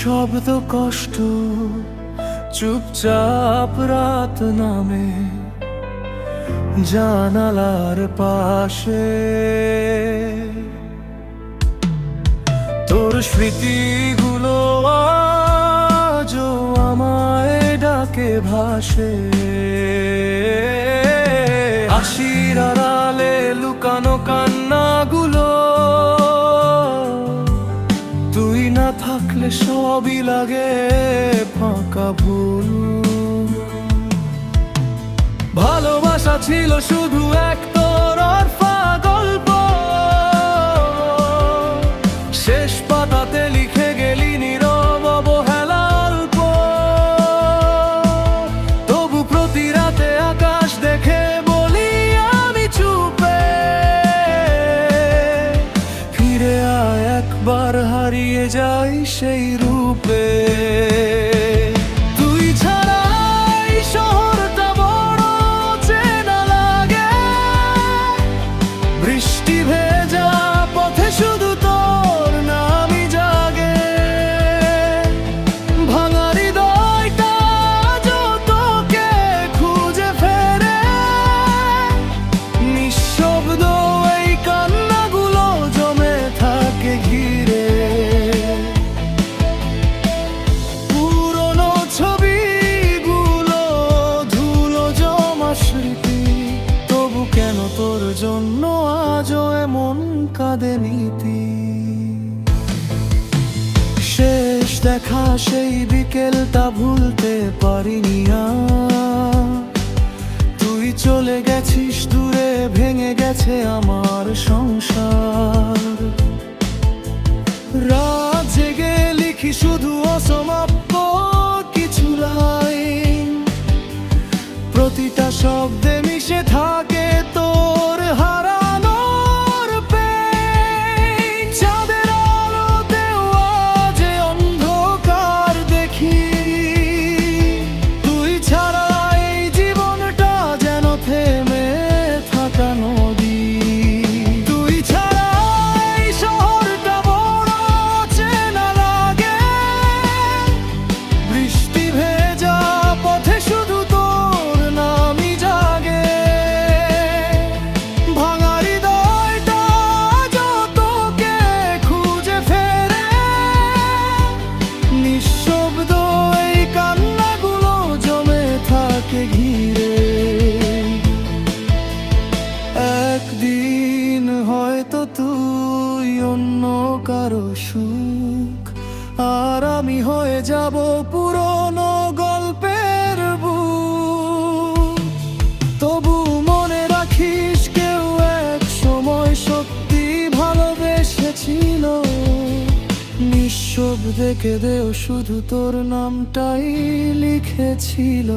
নিঃশব্দ কষ্ট চুপচাপ রাত নামে জানালার পাশে। তোর স্মৃতিগুলো আজও আমায় ডাকে ভাসে। হাসির আড়ালে লুকানো কান্নাগুলো, তুই না থাকলে সবই লাগে ফাঁকা ভুল। ভালোবাসা ছিল শুধু এক তরফা গল্প, শেষ পাতাতে লিখে গেলি নীরব অবহেলা অল্প। তবু প্রতি রাতে আকাশ দেখে বলি আমি চুপে, ফিরে আয় একবার হারিয়ে যাই সেই রূপে। তুই ছাড়া এই শহরটা বড় চেনা লাগে, বৃষ্টি ভেজা পথে শুধু তোর নামই জাগে। ভাঙা হৃদয়টা আজও তোকে খুঁজে ফেরে, নিঃশব্দ এই কান্নাগুলো জমে থাকে ঘিরে। পুরনো ছবিগুলো ধুলো জমা স্মৃতি, তবু কেন তোর জন্য আজও এমন কাঁদে নীতি। শেষ দেখা সেই বিকেলটা ভুলতে পারিনি আর, তুই চলে গেছিস দূরে, ভেঙে গেছে আমার সংসার। রাত জেগে লিখি শুধু অসমাপ্ত কিছু লাইন, প্রতিটা শব্দে মিশে থাকে তোর হারানোর পেইন। চাঁদের আলোতেও আজ অন্ধকার দেখি, তুই ছাড়া এই জীবনটা যেন থেমে থাকা নদী। তুই ছাড়া এই শহরটা বড় চেনা লাগে, বৃষ্টি ভেজা পথে শুধু তোর নামই জাগে। ভাঙা হৃদয়টা আজও তোকে খুঁজে ফেরে, নিঃশব্দ এই কান্নাগুলো জমে থাকে ঘিরে। একদিন হয়তো তুই অন্য কারো সুখ, আর আমি হয়ে যাব পুরনো গল্পের বুক। তবু মনে রাখিস কেউ এক সময় সত্যি ভালোবেসেছিল, নিঃশব্দে কেঁদেও শুধু তোর নামটাই লিখেছিল।